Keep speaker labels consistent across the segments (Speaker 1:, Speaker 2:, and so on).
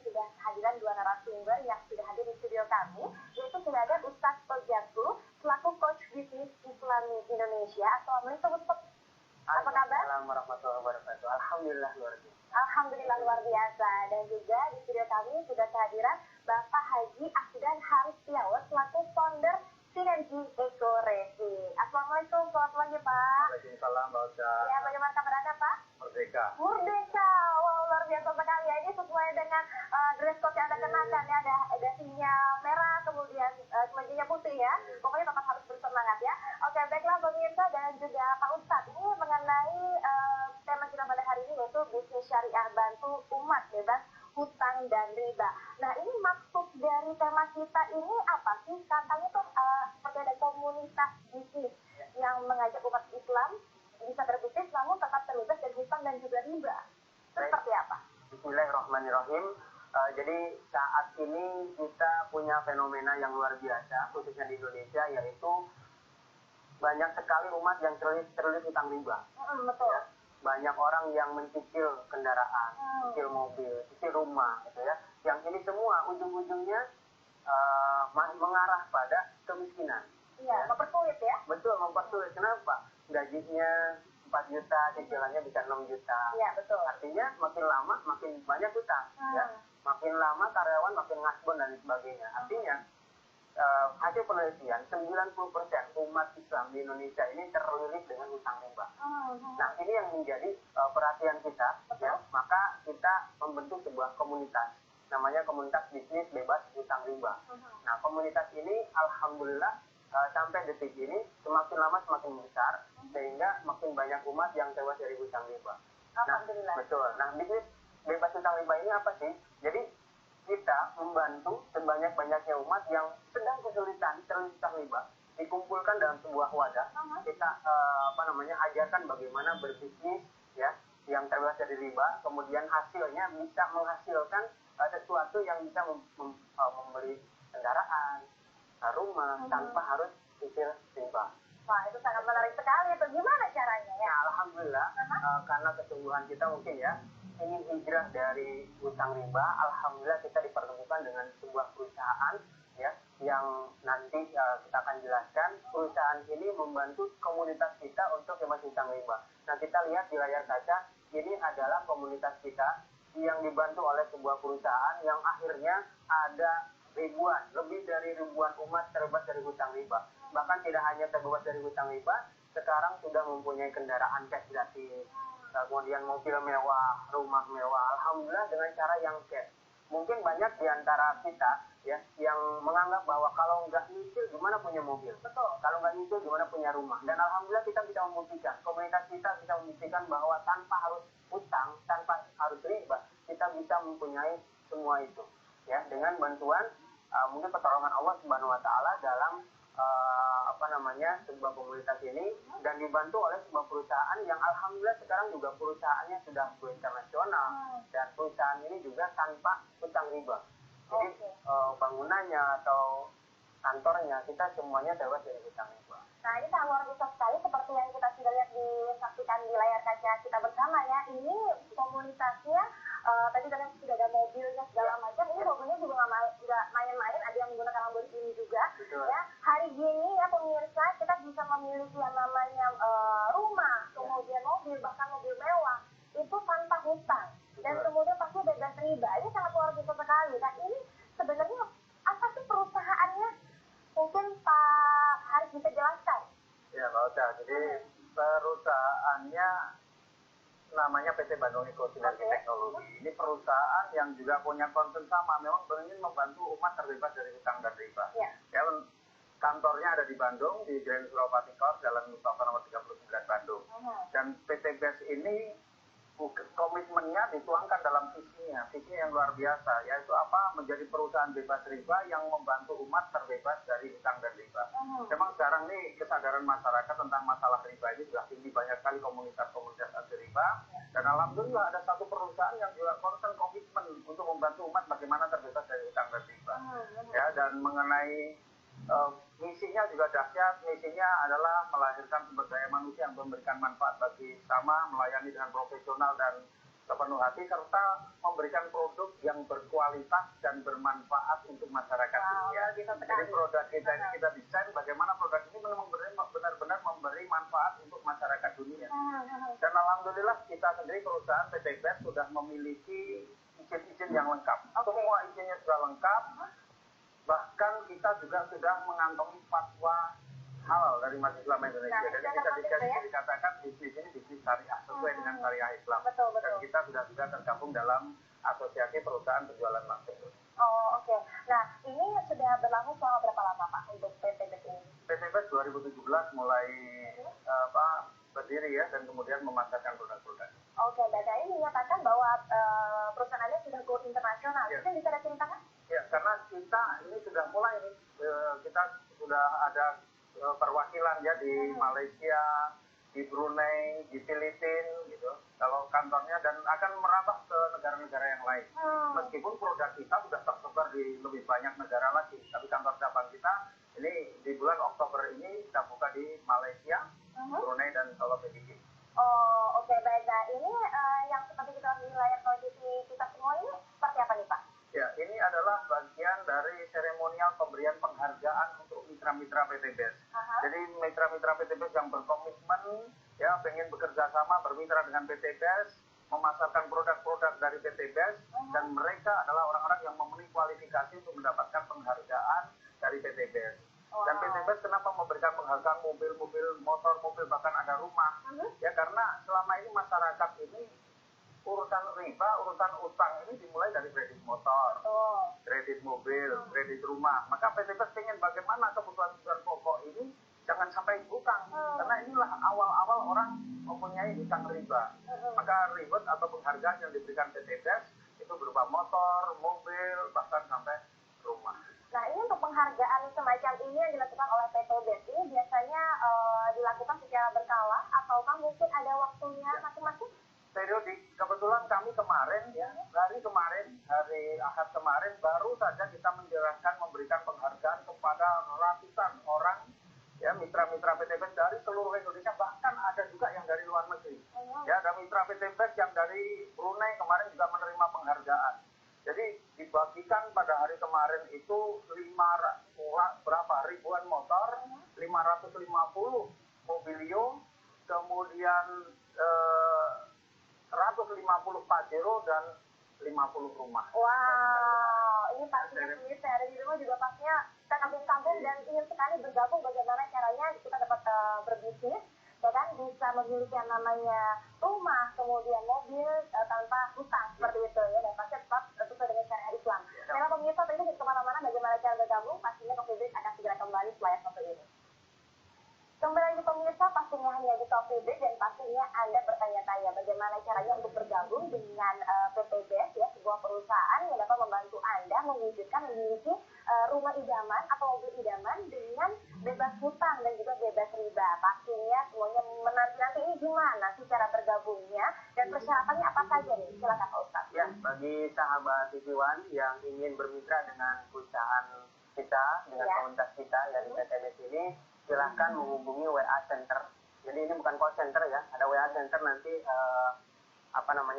Speaker 1: sudah kehadiran dua narasumber yang sudah hadir di studio kami, yaitu sudah ada Ustadz Tojaku selaku Coach Bisnis Islami Indonesia. Assalamualaikum Ustadz. Apa kabar?
Speaker 2: Assalamualaikum warahmatullahi wabarakatuh. Alhamdulillah luar biasa.
Speaker 1: Alhamdulillah luar biasa. Dan juga di studio kami sudah kehadiran Bapak Haji Afdan Haris Setiawan selaku founder Sinergi Eco Racing. Assalamualaikum, selamat pagi Pak.
Speaker 2: Waalaikumsalam, Mbak Ocha.
Speaker 1: Ya, bagaimana kabar Anda Pak?
Speaker 2: Merdeka.
Speaker 1: Merdeka, wow luar biasa sekali ya. Ini sesuai dengan dress code yang Anda kenakan ya. Ada sinyal merah, kemudian kemejinya putih ya. Pokoknya tetap harus bersemangat ya. Oke, baiklah pemirsa dan juga Pak Ustadz. Ini mengenai tema kita pada hari ini yaitu bisnis syariah bantu umat bebas hutang dan riba. Nah, ini maksud dari tema kita ini apa sih? Katanya tuh seperti ada komunitas bisnis yang mengajak umat Islam bisa berbisnis namun tetap terbebas dari hutang dan juga riba. Seperti apa?
Speaker 2: Bismillahirrahmanirrahim. Jadi saat ini kita punya fenomena yang luar biasa, khususnya di Indonesia, yaitu banyak sekali umat yang terlilit hutang riba.
Speaker 1: Betul.
Speaker 2: Ya, banyak orang yang mencicil kendaraan, cicil mobil, cicil rumah, gitu ya. Yang ini semua ujung-ujungnya mengarah pada kemiskinan.
Speaker 1: Iya, mempersulit ya?
Speaker 2: Betul, mempersulit. Kenapa? Gajinya 4 juta, cicilannya bisa 6 juta.
Speaker 1: Iya, betul.
Speaker 2: Artinya makin lama makin banyak hutang. Ya. Makin lama karyawan makin ngasbon dan sebagainya. Artinya hasil penelitian 90% umat Islam di Indonesia ini terlilit dengan hutang riba. Nah, ini yang menjadi perhatian kita, ya. Maka kita membentuk sebuah komunitas, namanya Komunitas Bisnis Bebas Hutang Riba. Nah, komunitas ini alhamdulillah sampai detik ini semakin lama semakin besar, sehingga makin banyak umat yang tewas dari hutang riba.
Speaker 1: Alhamdulillah.
Speaker 2: Nah, betul. Nah, bisnis bebas hutang riba ini apa sih? Jadi kita membantu sebanyak-banyaknya umat yang sedang kesulitan terlilit hutang riba, dikumpulkan dalam sebuah wadah. Kita ajarkan bagaimana berbisnis ya yang terbebas dari riba, kemudian hasilnya bisa menghasilkan sesuatu yang bisa membeli kendaraan, rumah tanpa harus cicil riba.
Speaker 1: Wah, itu sangat menarik sekali. Itu gimana caranya ya?
Speaker 2: Nah, alhamdulillah karena kesungguhan kita mungkin ya ingin hijrah dari hutang riba, alhamdulillah kita dipertemukan dengan sebuah perusahaan ya yang nanti kita akan jelaskan. Perusahaan ini membantu komunitas kita untuk bebas hutang riba. Nah, kita lihat di layar kaca, ini adalah komunitas kita yang dibantu oleh sebuah perusahaan yang akhirnya ada lebih dari ribuan umat terbebas dari hutang riba. Bahkan tidak hanya terbebas dari hutang riba, sekarang sudah mempunyai kendaraan cash gratis, kemudian mobil mewah, rumah mewah, alhamdulillah dengan cara yang cash. Mungkin banyak di antara kita ya yang menganggap bahwa kalau nggak nyicil gimana punya mobil, betul. Kalau nggak nyicil gimana punya rumah. Dan alhamdulillah kita bisa membuktikan, komunitas kita bisa membuktikan bahwa tanpa harus hutang, tanpa harus riba, kita bisa mempunyai semua itu ya dengan bantuan mungkin pertolongan Allah Subhanahu wa taala dalam sebuah komunitas ini, dan dibantu oleh sebuah perusahaan yang alhamdulillah sekarang juga perusahaannya sudah go internasional, dan perusahaan ini juga tanpa hutang riba. Jadi bangunannya atau kantornya kita semuanya bebas dari hutang riba.
Speaker 1: Nah, ini sangat luar biasa sekali seperti yang kita sudah lihat disaksikan di layar kaca kita bersama ya. Ini komunitasnya tadi sudah ada mobilnya segala macam. Ini mobilnya juga nggak main-main, ada yang menggunakan Lamborghini juga. Betul. Ya, hari gini ya pemirsa kita bisa memiliki yang namanya rumah, kemudian mobil, bahkan mobil mewah itu tanpa hutang. Dan kemudian pasti bebas riba. Ini sangat luar biasa sekali. Nah, ini sebenarnya apa sih perusahaannya? Mungkin Pak Haris bisa jelaskan.
Speaker 2: Ya, Mbak Ocha. Jadi perusahaannya namanya PT Bandung Eco Sinergi Teknologi. Ini perusahaan yang juga punya concern sama, memang ingin membantu umat terbebas dari hutang dan riba. Ya, kantornya ada di Bandung, di Grand Suropati Kor, Jalan Mustafa nomor 39 Bandung. Dan PT BES ini komitmennya dituangkan dalam visinya yang luar biasa, yaitu apa? Menjadi perusahaan bebas riba yang membantu umat terbebas dari hutang dan riba. Memang sekarang nih kesadaran masyarakat tentang masalah riba ini sudah tinggi, banyak sekali komunitas-komunitas anti riba, dan alhamdulillah ada satu perusahaan yang juga concern komitmen untuk membantu umat bagaimana terbebas dari hutang dan riba. Ya, dan mengenai misinya juga dahsyat. Misinya adalah melahirkan sumber daya manusia yang memberikan manfaat bagi sama, melayani dengan profesional dan
Speaker 3: sepenuh hati serta memberikan produk yang berkualitas dan bermanfaat untuk masyarakat dunia. Jadi produk kita ini kita desain bagaimana produk ini memang benar-benar memberi manfaat untuk masyarakat dunia. Dan alhamdulillah kita sendiri perusahaan PT BES sudah memiliki izin-izin yang lengkap. Semua izinnya sudah lengkap. Bahkan kita juga sudah mengantongi fatwa halal dari Majelis Ulama Indonesia. Jadi kita dikatakan bisnis ini bisnis syariah sesuai dengan syariah Islam. Dan kita sudah juga tergabung dalam asosiasi perusahaan penjualan langsung.
Speaker 1: Oh, oke. Nah, ini sudah berlangsung selama berapa lama, Pak, untuk PT BES ini?
Speaker 3: PT BES 2017 mulai berdiri ya, dan kemudian memasarkan produk-produk.
Speaker 1: Oke, dan ini menyatakan bahwa perusahaan Anda sudah go internasional.
Speaker 3: Ya.
Speaker 1: Itu bisa diceritakan?
Speaker 3: Ya, karena kita ini sudah mulai nih, kita sudah ada perwakilan ya di Malaysia, di Brunei, di Filipina gitu. Kalau kantornya dan akan merambah ke negara-negara yang lain. Meskipun produk kita sudah tersebar di lebih banyak negara lagi, tapi kantor cabang kita ini di bulan Oktober ini kita buka di Malaysia, Brunei dan Solo Filipina.
Speaker 1: Oh, oke, baik. Nah, ini yang seperti kita lihat di layar televisi kita semua ini seperti apa nih, Pak?
Speaker 3: Ya, ini adalah bagian dari seremonial pemberian penghargaan untuk mitra-mitra PT BES. Jadi mitra-mitra PT BES yang berkomitmen, ya, pengen bekerja sama, bermitra dengan PT BES, memasarkan produk-produk dari PT BES, dan mereka adalah orang-orang yang memenuhi kualifikasi untuk mendapatkan penghargaan dari PT BES. Dan PT BES kenapa memberikan penghargaan mobil-mobil, motor, mobil, bahkan ada rumah? Ya, karena selama ini masyarakat ini urusan riba, urusan utang ini dimulai dari kredit motor, kredit mobil, kredit rumah. Maka PT BES ingin bagaimana kebutuhan-kebutuhan pokok ini jangan sampai hutang. Karena inilah awal-awal orang mempunyai hutang riba. Maka reward atau penghargaan yang diberikan PT BES itu berupa motor, mobil, bahkan sampai rumah.
Speaker 1: Nah, ini untuk penghargaan semacam ini yang dilakukan oleh PT BES ini biasanya dilakukan secara berkala ataukah mungkin ada waktunya masing-masing?
Speaker 3: Periodik. Kebetulan kami kemarin, ya, hari Ahad kemarin, baru saja kita menjelaskan memberikan penghargaan kepada ratusan orang, ya, mitra-mitra PT BES dari seluruh Indonesia, bahkan ada juga yang dari luar negeri. Ya, ada mitra PT BES yang dari Brunei kemarin juga menerima penghargaan. Jadi dibagikan pada hari kemarin itu ribuan motor, 550 mobilio, kemudian 150 Pajero dan 50 rumah.
Speaker 1: Wow, ini pastinya pemirsa ada di rumah juga pastinya kita kampung-kampung dan ingin sekali bergabung bagaimana caranya kita dapat berbisnis, ya kan, bisa memiliki yang namanya rumah, kemudian mobil tanpa hutang seperti itu ya, dan pasti tetap sesuai dengan syariat Islam. Memang pemirsa tadi jadi kemana-mana bagaimana cara bergabung, pastinya Coffee Break akan segera kembali setelah yang satu ini. Kembali lagi pemirsa, pastinya hanya di Coffee Break dan pastinya Anda bertanya-tanya bagaimana caranya untuk bergabung dengan PT BES, ya, sebuah perusahaan yang dapat membantu Anda mewujudkan memiliki rumah idaman atau mobil idaman dengan bebas hutang dan juga bebas riba. Pastinya semuanya menanti-nanti ini gimana sih cara bergabungnya dan persyaratannya apa saja nih? Silakan Pak Ustaz.
Speaker 2: Ya, bagi sahabat TV1 yang ingin bermitra dengan perusahaan kita, dengan komunitas kita ya di PT BES ini, silahkan menghubungi WA Center. Jadi ini bukan call center ya, ada WA Center nanti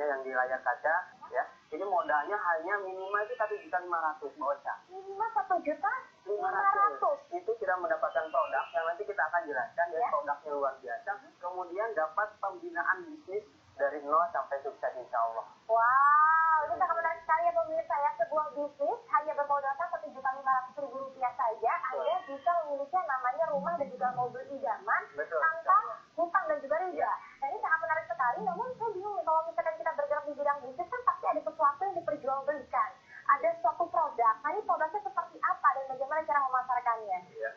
Speaker 2: yang di layar kaca ya. Ini modalnya hanya minimal itu 1.500.000 Mbak Ocha.
Speaker 1: Minimal 1.500.000.
Speaker 2: Itu tidak mendapatkan produk yang nanti kita akan jelaskan ya, produknya luar biasa. Kemudian dapat pembinaan bisnis dari nol sampai sukses insya Allah.
Speaker 1: Wow, ini sangat menarik sekali ya pemirsa ya. Sebuah bisnis hanya bermodalkan Rp1.500.000 saja, Anda bisa memiliki yang namanya rumah dan juga mobil idaman tanpa hutang dan juga riba. Nah, ini sangat menarik sekali, namun saya bingung nih, kalau misalkan kita bergerak di bidang bisnis kan pasti ada sesuatu yang diperjualbelikan. Ada suatu produk, nah ini produknya seperti apa dan bagaimana cara memasarkannya?
Speaker 3: Iya.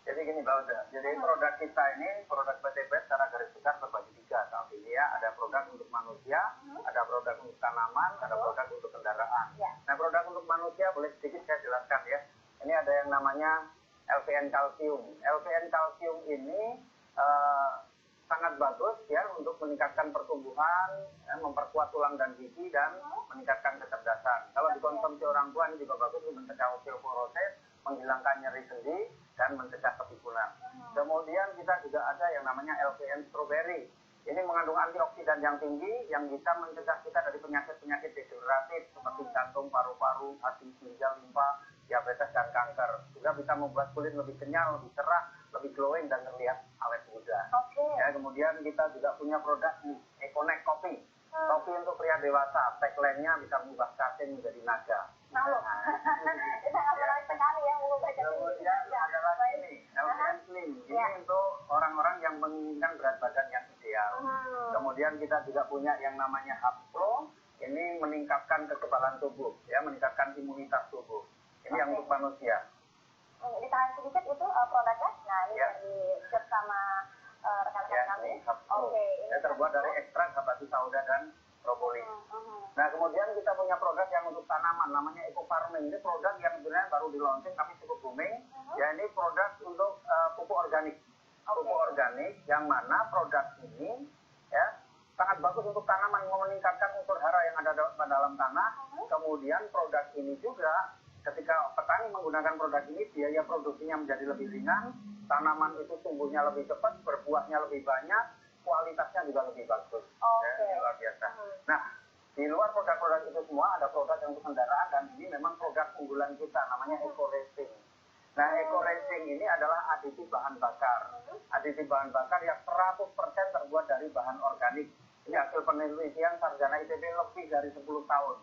Speaker 3: Jadi gini Mbak Ocha, jadi produk kita ini, produk PT BES secara garis besar terbagi 3 tahun ini ya. Ada produk untuk manusia, ada produk untuk tanaman, ada produk untuk kendaraan. Nah, produk untuk manusia boleh sedikit saya jelaskan ya. Ini ada yang namanya LVN kalsium. LVN kalsium ini sangat bagus ya untuk meningkatkan pertumbuhan, ya, memperkuat tulang dan gigi dan meningkatkan kecerdasan. Kalau dikonsumsi orang tua ini juga bagus untuk mencegah osteoporosis, menghilangkan nyeri sendi dan mencegah kepikulan. Kemudian kita juga ada yang namanya LVN strawberry. Ini mengandung antioksidan yang tinggi yang bisa mencegah kita dari penyakit-penyakit degeneratif seperti jantung, paru-paru, hati, ginjal, limpa, diabetes, dan kanker. Juga bisa membuat kulit lebih kenyal, lebih cerah, lebih glowing, dan terlihat awet muda. Ya, kemudian kita juga punya produk Econex Coffee. Kopi untuk pria dewasa, tagline-nya bisa mengubah cacing menjadi naga.
Speaker 1: Itu sangat menarik sekali ya, mengubah cacing.
Speaker 3: Kemudian ada lagi ini, Healthy and Slim. Ini untuk orang-orang yang menginginkan berat badan yang ideal. Kemudian kita juga punya yang namanya Haplo. Ini meningkatkan kekebalan tubuh, ya, meningkatkan imunitas tubuh. Ini yang untuk manusia.
Speaker 1: Ditahan sedikit itu produknya. Nah, ini dari chef sama rekan-rekan kami.
Speaker 3: Ini terbuat dari ekstrak habatus sauda dan propolis. Nah, kemudian kita punya produk yang untuk tanaman, namanya Eco Farming. Ini produk yang sebenarnya baru di launching tapi cukup booming. Ya, ini produk untuk pupuk organik. Pupuk organik yang mana produk ini ya sangat bagus untuk tanaman, meningkatkan unsur hara yang ada dalam tanah. Kemudian produk ini juga ketika petani menggunakan produk ini, biaya produksinya menjadi lebih ringan, tanaman itu tumbuhnya lebih cepat, berbuahnya lebih banyak, kualitasnya juga lebih bagus. Ya, luar biasa. Nah, di luar produk-produk itu semua ada produk yang untuk kendaraan, dan ini memang produk unggulan kita, namanya Eco Racing. Nah, Eco Racing ini adalah aditif bahan bakar. Aditif bahan bakar yang 100% terbuat dari bahan organik. Ini hasil penelitian sarjana ITB lebih dari 10 tahun.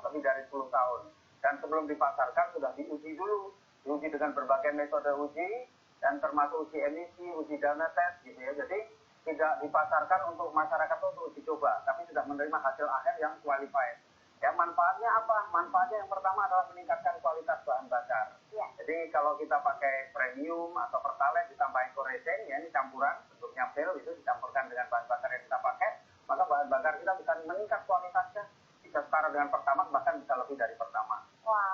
Speaker 3: Lebih dari 10 tahun. Dan sebelum dipasarkan sudah diuji dulu. Diuji dengan berbagai metode uji, dan termasuk uji emisi, uji dana tes gitu ya. Jadi tidak dipasarkan untuk masyarakat untuk uji coba, tapi sudah menerima hasil akhir yang qualified. Ya, manfaatnya apa? Manfaatnya yang pertama adalah meningkatkan kualitas bahan bakar. Jadi kalau kita pakai premium atau pertalite ditambah Eco Racing, ya ini campuran, bentuknya pil itu dicampurkan dengan bahan bakar yang kita pakai, maka bahan bakar kita bisa meningkat kualitasnya, bisa setara dengan Pertamax, bahkan bisa lebih dari Pertamax.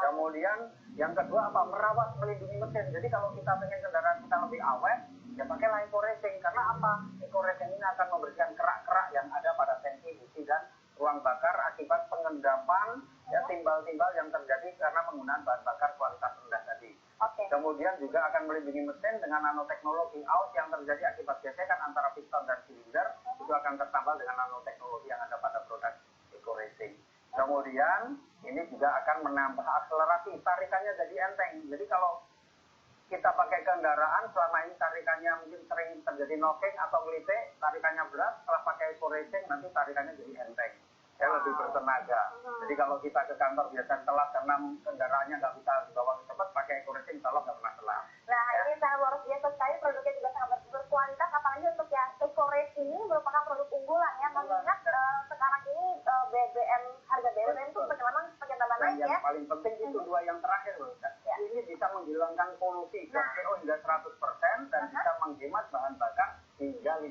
Speaker 3: Kemudian yang kedua apa? Merawat, melindungi mesin. Jadi kalau kita ingin kendaraan kita lebih awet, ya pakailah Eco Racing. Karena apa? Eco Racing ini akan membersihkan kerak-kerak yang ada pada tangki, busi, dan ruang bakar akibat pengendapan ya timbal-timbal yang terjadi karena penggunaan bahan bakar kualitas rendah tadi. Kemudian juga akan melindungi mesin dengan nanoteknologi. Aus yang terjadi akibat gesekan antara piston dan silinder itu akan tertambal dengan nanoteknologi yang ada pada produk Eco Racing. Kemudian ini juga akan menambah akselerasi, tarikannya jadi enteng. Jadi kalau kita pakai kendaraan selama ini tarikannya mungkin sering terjadi knocking atau ngelite, tarikannya berat, setelah pakai Eco Racing nanti tarikannya jadi enteng. Ya, lebih bertenaga. Jadi kalau kita ke kantor biasa telat karena kendaraannya nggak bisa dibawa cepat, pakai Eco Racing insya Allah nggak pernah telat.
Speaker 1: Nah, ini sangat luar biasa sekali, produknya juga sangat berkualitas, apalagi untuk yang Eco Racing ini merupakan produk unggulan ya, mengingat sekarang ini harga BBM itu semakin tambah naik ya.
Speaker 3: Yang paling penting itu dua yang terakhir loh. Ini bisa menghilangkan polusi CO hingga 100% dan bisa menghemat bahan bakar hingga 50%.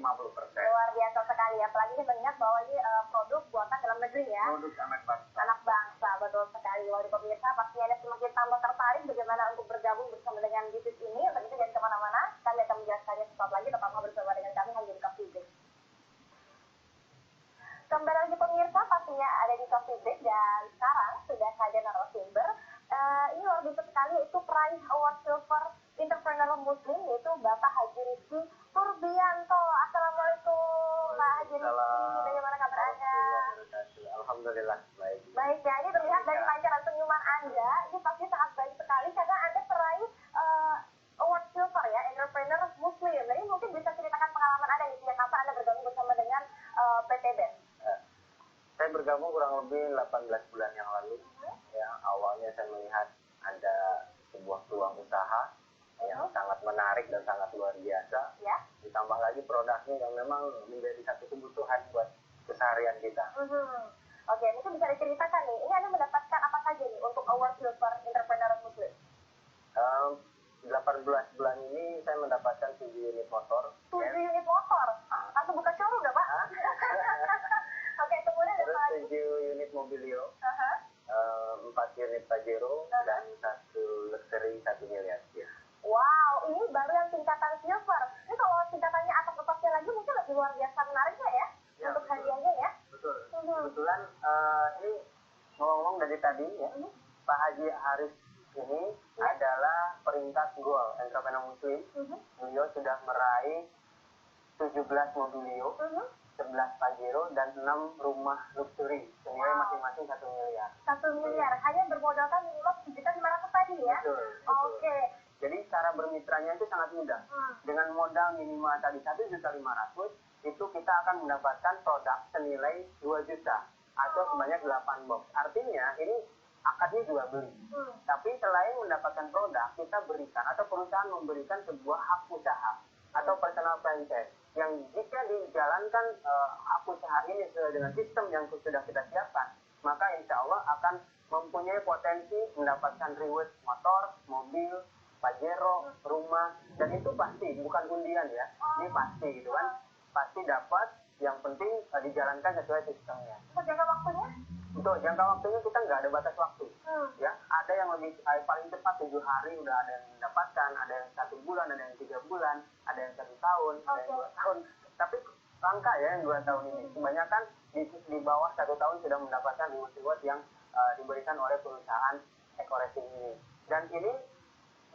Speaker 1: Luar biasa sekali, apalagi kita ingat bahwa ini produk buatan dalam negeri ya.
Speaker 3: Produk anak bangsa.
Speaker 1: Anak bangsa, betul sekali. Wahai pemirsa, pastinya Anda semakin tambah tertarik bagaimana untuk bergabung bersama dengan bisnis ini. Untuk itu jangan kemana-mana, kami akan menjelaskannya sesaat lagi, tetaplah bersama dengan kami hanya di Coffee Break. Kembali lagi pemirsa, pastinya ada di Coffee Break, dan sekarang sudah hadir narasumber. Ini luar biasa sekali, yaitu peraih Award Silver Entrepreneur Muslim, yaitu Bapak Haji Rizky Turbianto. Assalamualaikum Pak Haji Rizky, bagaimana kabar Anda?
Speaker 2: Alhamdulillah baik.
Speaker 1: Baik ya, ini terlihat dari pancaran senyuman Anda, ini pasti sangat baik sekali karena Anda peraih Award Silver ya, Entrepreneur Muslim. Jadi mungkin bisa ceritakan pengalaman Anda nih, sejak kapan Anda bergabung bersama dengan PT BES?
Speaker 2: Saya bergabung kurang lebih 18 bulan yang lalu. Ya, awalnya saya melihat ada sebuah peluang usaha yang sangat menarik dan sangat luar biasa. Ditambah lagi produknya yang memang menjadi satu kebutuhan buat keseharian kita.
Speaker 1: Oke, mungkin bisa diceritakan nih, ini Anda mendapatkan apa saja nih untuk Award Silver Entrepreneur Muslim?
Speaker 2: 18 bulan ini saya mendapatkan 7 unit motor.
Speaker 1: 7 unit motor? Langsung buka showroom nggak Pak? Oke, kemudian ada
Speaker 2: terus
Speaker 1: apa lagi?
Speaker 2: 7 unit Mobilio, 4 unit Pajero, dan 1 luxury 1 miliar. Ya.
Speaker 1: Wow, ini baru yang tingkatan silver. Ini kalau tingkatannya atas-atasnya lagi mungkin lebih luar biasa menariknya ya, untuk hadiahnya ya.
Speaker 2: Betul. Kebetulan ini ngomong dari tadi ya, Pak Haji Haris ini adalah peringkat gold Entrepreneur Muslim. Beliau sudah meraih 17 Mobilio, 11 Pajero, dan 6 rumah luxury senilai masing-masing 1 miliar.
Speaker 1: 1 miliar, hanya bermodalkan minimal 1.500.000 tadi ya?
Speaker 2: Betul.
Speaker 1: Oke.
Speaker 2: Jadi cara bermitranya itu sangat mudah. Dengan modal minimal tadi 1.500.000, itu kita akan mendapatkan produk senilai 2 juta atau sebanyak 8 box. Artinya ini akadnya jual beli. Tapi selain mendapatkan produk, kita berikan atau perusahaan memberikan sebuah hak usaha atau personal franchise yang jika dijalankan hak usaha ini sesuai dengan sistem yang sudah kita siapkan, maka insya Allah akan mempunyai potensi mendapatkan reward motor, mobil, Pajero, rumah, dan itu pasti, bukan undian ya, ini pasti gitu kan, pasti dapat, yang penting dijalankan sesuai sistemnya.
Speaker 1: Untuk jangka waktunya?
Speaker 2: Untuk jangka waktunya kita nggak ada batas waktu, ya, ada yang lebih paling cepat 7 hari udah ada yang mendapatkan, ada yang 1 bulan, ada yang 3 bulan, ada yang 1 tahun, ada yang 2 tahun, tapi langka ya yang 2 tahun ini, kebanyakan di bawah 1 tahun sudah mendapatkan reward yang diberikan oleh perusahaan Eco-Racing ini, dan ini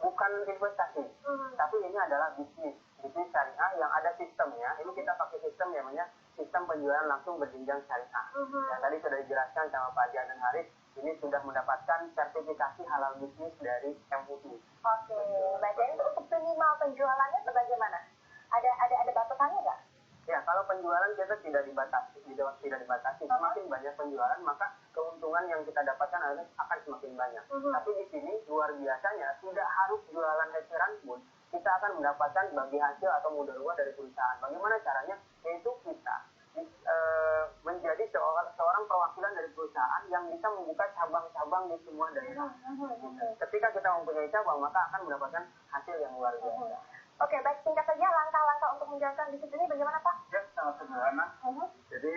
Speaker 2: bukan investasi, tapi ini adalah bisnis syariah yang ada sistemnya. Ini kita pakai sistem yang namanya sistem penjualan langsung berjenjang syariah. Yang tadi sudah dijelaskan sama Pak Jan dan Haris, ini sudah mendapatkan sertifikasi halal bisnis dari MUI.
Speaker 1: Oke, baik. Jadi untuk minimal penjualannya bagaimana? Ada batasannya nggak?
Speaker 2: Ya, kalau penjualan kita tidak dibatasi. Semakin banyak penjualan, maka keuntungan yang kita dapatkan akan semakin banyak. Tapi di sini luar biasanya, tidak harus jualan eceran pun, kita akan mendapatkan bagi hasil atau mudarat dari perusahaan. Bagaimana caranya? Yaitu kita menjadi seorang perwakilan dari perusahaan yang bisa membuka cabang-cabang di semua daerah. Ketika kita mempunyai cabang, maka akan mendapatkan hasil yang luar biasa.
Speaker 1: Oke, baik, singkat saja langkah-langkah untuk menjalankan bisnis ini bagaimana Pak?
Speaker 3: Ya, sangat sederhana. Jadi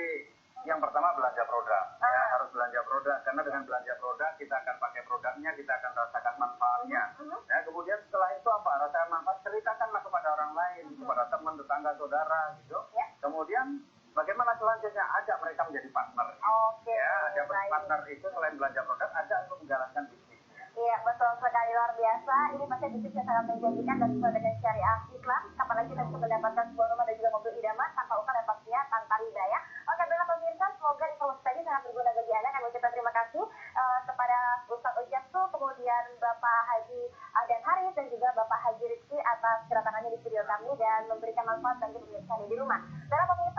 Speaker 3: yang pertama belanja produk. Ya, harus belanja produk, karena dengan belanja produk kita akan pakai produknya, kita akan rasakan manfaatnya. Ya, kemudian setelah itu apa? Rasakan manfaat, ceritakanlah kepada orang lain, kepada teman, tetangga, saudara, gitu. Kemudian bagaimana selanjutnya? Ajak mereka menjadi partner. Ya, ajak partner itu selain belanja produk, ajak untuk menjalankan bisnis.
Speaker 1: Iya, betul sekali, luar biasa. Ini pasti bisnisnya sangat menjanjikan dan sesuai dengan syariah Islam. Kapan lagi kita bisa mendapatkan sebuah rumah dan juga mobil idaman tanpa utang dan pastinya tanpa riba ya. Oke, baiklah pemirsa, semoga informasi tadi sangat berguna bagi Anda. Kami ucapkan terima kasih kepada Ustadz Ujatsu, kemudian Bapak Haji Adan Haris dan juga Bapak Haji Rizky atas kedatangannya di studio kami dan memberikan manfaat bagi pemirsa di rumah. Dan pemirsa